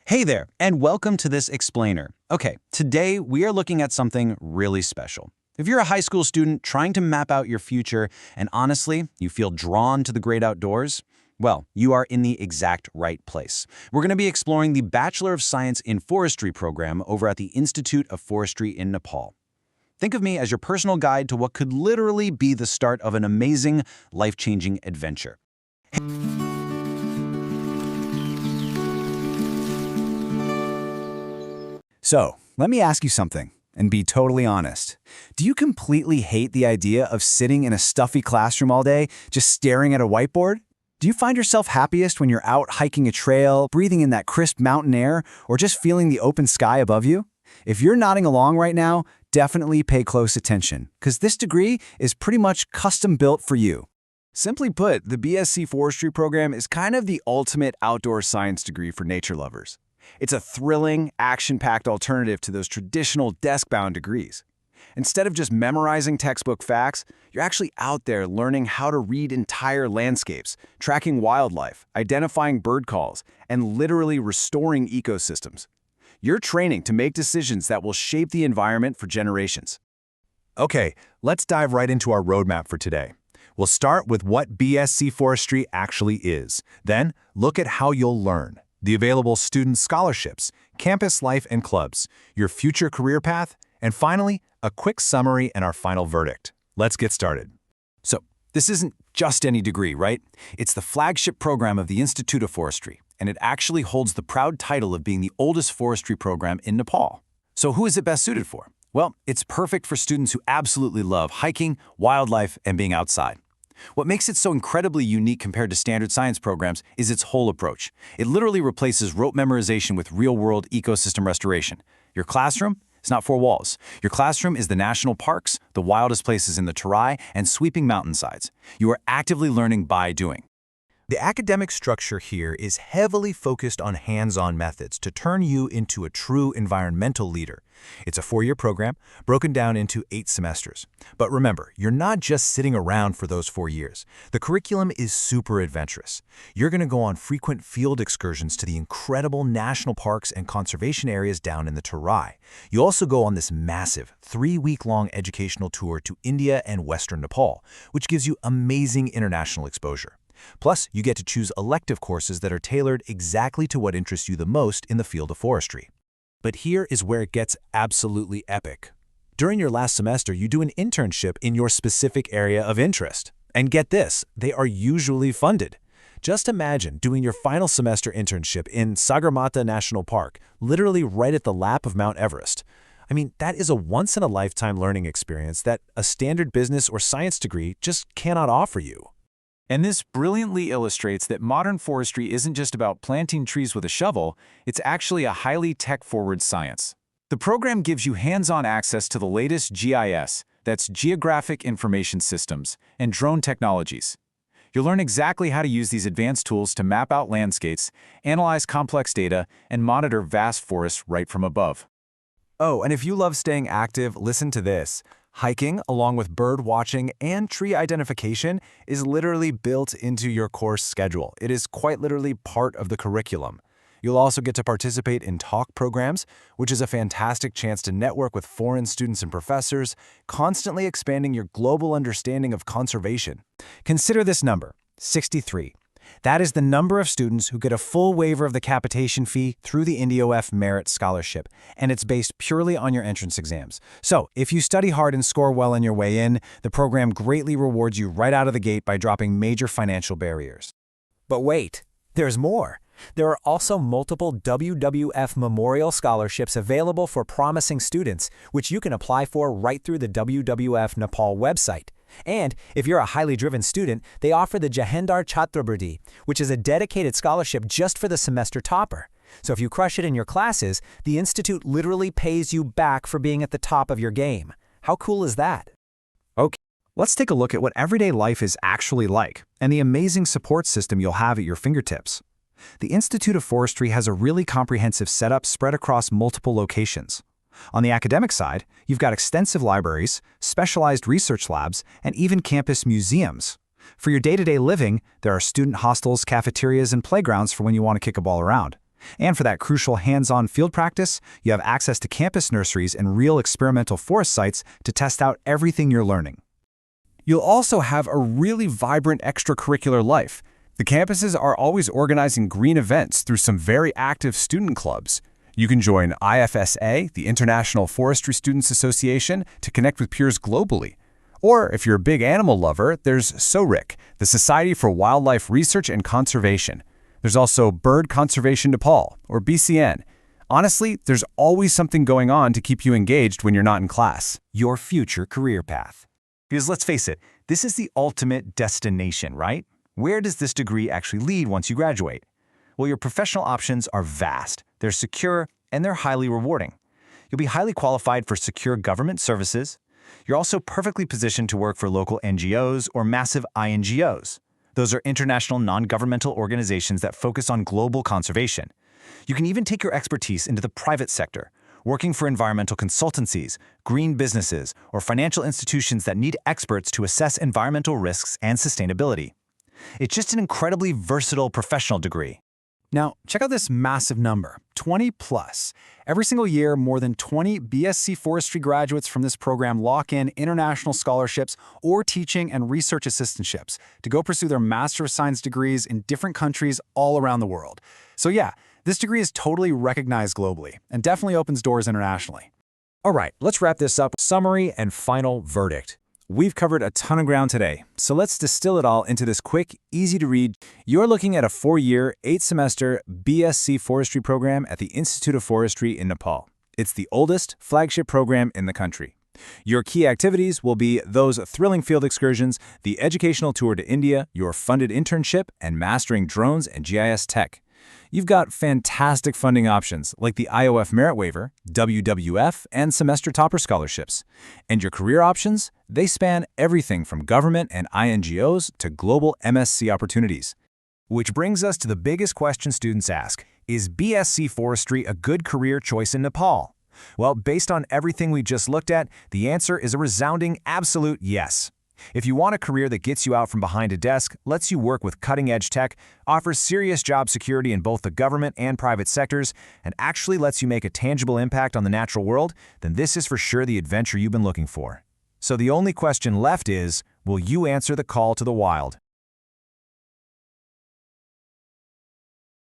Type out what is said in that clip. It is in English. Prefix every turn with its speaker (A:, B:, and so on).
A: Hey there, and welcome to this explainer. Okay, today we are looking at something really special. If you're a high school student trying to map out your future, and honestly, you feel drawn to the great outdoors, well, you are in the exact right place. We're going to be exploring the Bachelor of Science in Forestry program over at the Institute of Forestry in Nepal. Think of me as your personal guide to what could literally be the start of an amazing, life-changing adventure.
B: So, let me ask you something, and be totally honest. Do you completely hate the idea of sitting in a stuffy classroom all day, just staring at a whiteboard? Do you find yourself happiest when you're out hiking a trail, breathing in that crisp mountain air, or just feeling the open sky above you? If you're nodding along right now, definitely pay close attention, because this degree is pretty much custom built for you. Simply put, the BSc Forestry program is kind of the ultimate outdoor science degree for nature lovers. It's a thrilling, action-packed alternative to those traditional desk-bound degrees. Instead of just memorizing textbook facts, you're actually out there learning how to read entire landscapes, tracking wildlife, identifying bird calls, and literally restoring ecosystems. You're training to make decisions that will shape the environment for generations.
C: Okay, let's dive right into our roadmap for today. We'll start with what BSc Forestry actually is. Then, look at how you'll learn, the available student scholarships, campus life and clubs, your future career path, and finally, a quick summary and our final verdict. Let's get started.
B: So, this isn't just any degree, right? It's the flagship program of the Institute of Forestry, and it actually holds the proud title of being the oldest forestry program in Nepal. So who is it best suited for? Well, it's perfect for students who absolutely love hiking, wildlife, and being outside. What makes it so incredibly unique compared to standard science programs is its whole approach. It literally replaces rote memorization with real-world ecosystem restoration. Your classroom is not four walls. Your classroom is the national parks, the wildest places in the Terai, and sweeping mountainsides. You are actively learning by doing.
C: The academic structure here is heavily focused on hands-on methods to turn you into a true environmental leader. It's a 4-year program broken down into 8 semesters. But remember, you're not just sitting around for those 4 years. The curriculum is super adventurous. You're going to go on frequent field excursions to the incredible national parks and conservation areas down in the Terai. You also go on this massive 3-week-long educational tour to India and Western Nepal, which gives you amazing international exposure. Plus, you get to choose elective courses that are tailored exactly to what interests you the most in the field of forestry. But here is where it gets absolutely epic. During your last semester, you do an internship in your specific area of interest. And get this, they are usually funded. Just imagine doing your final semester internship in Sagarmatha National Park, literally right at the lap of Mount Everest. I mean, that is a once-in-a-lifetime learning experience that a standard business or science degree just cannot offer you.
D: And this brilliantly illustrates that modern forestry isn't just about planting trees with a shovel, it's actually a highly tech-forward science. The program gives you hands-on access to the latest GIS, that's Geographic Information Systems, and drone technologies. You'll learn exactly how to use these advanced tools to map out landscapes, analyze complex data, and monitor vast forests right from above.
B: Oh, and if you love staying active, listen to this. Hiking, along with bird watching and tree identification, is literally built into your course schedule. It is quite literally part of the curriculum. You'll also get to participate in talk programs, which is a fantastic chance to network with foreign students and professors, constantly expanding your global understanding of conservation. Consider this number, 63. That is the number of students who get a full waiver of the capitation fee through the IndioF Merit Scholarship, and it's based purely on your entrance exams. So, if you study hard and score well on your way in, the program greatly rewards you right out of the gate by dropping major financial barriers.
E: But wait, there's more. There are also multiple WWF Memorial Scholarships available for promising students, which you can apply for right through the WWF Nepal website. And if you're a highly driven student, they offer the Jahendar Chhatrabhriti, which is a dedicated scholarship just for the semester topper. So if you crush it in your classes, the institute literally pays you back for being at the top of your game. How cool is that?
B: Okay, let's take a look at what everyday life is actually like and the amazing support system you'll have at your fingertips. The Institute of Forestry has a really comprehensive setup spread across multiple locations. On the academic side, you've got extensive libraries, specialized research labs, and even campus museums. For your day-to-day living, there are student hostels, cafeterias, and playgrounds for when you want to kick a ball around. And for that crucial hands-on field practice, you have access to campus nurseries and real experimental forest sites to test out everything you're learning. You'll also have a really vibrant extracurricular life. The campuses are always organizing green events through some very active student clubs. You can join IFSA, the International Forestry Students Association, to connect with peers globally. Or if you're a big animal lover, there's SORIC, the Society for Wildlife Research and Conservation. There's also Bird Conservation Nepal, or BCN. Honestly, there's always something going on to keep you engaged when you're not in class.
C: Your future career path. Because let's face it, this is the ultimate destination, right? Where does this degree actually lead once you graduate? Well, your professional options are vast, they're secure, and they're highly rewarding. You'll be highly qualified for secure government services. You're also perfectly positioned to work for local NGOs or massive INGOs. Those are international non-governmental organizations that focus on global conservation. You can even take your expertise into the private sector, working for environmental consultancies, green businesses, or financial institutions that need experts to assess environmental risks and sustainability. It's just an incredibly versatile professional degree.
A: Now, check out this massive number, 20 plus. Every single year, more than 20 BSc Forestry graduates from this program lock in international scholarships or teaching and research assistantships to go pursue their Master of Science degrees in different countries all around the world. So yeah, this degree is totally recognized globally and definitely opens doors internationally.
D: All right, let's wrap this up. Summary and final verdict. We've covered a ton of ground today, so let's distill it all into this quick, easy-to-read. You're looking at a 4-year, 8-semester BSc Forestry program at the Institute of Forestry in Nepal. It's the oldest flagship program in the country. Your key activities will be those thrilling field excursions, the educational tour to India, your funded internship, and mastering drones and GIS tech. You've got fantastic funding options like the IOF Merit Waiver, WWF, and Semester Topper Scholarships. And your career options? They span everything from government and INGOs to global MSc opportunities.
C: Which brings us to the biggest question students ask. Is BSc Forestry a good career choice in Nepal? Well, based on everything we just looked at, the answer is a resounding absolute yes. If you want a career that gets you out from behind a desk, lets you work with cutting-edge tech, offers serious job security in both the government and private sectors, and actually lets you make a tangible impact on the natural world, then this is for sure the adventure you've been looking for. So the only question left is, will you answer the call to the wild?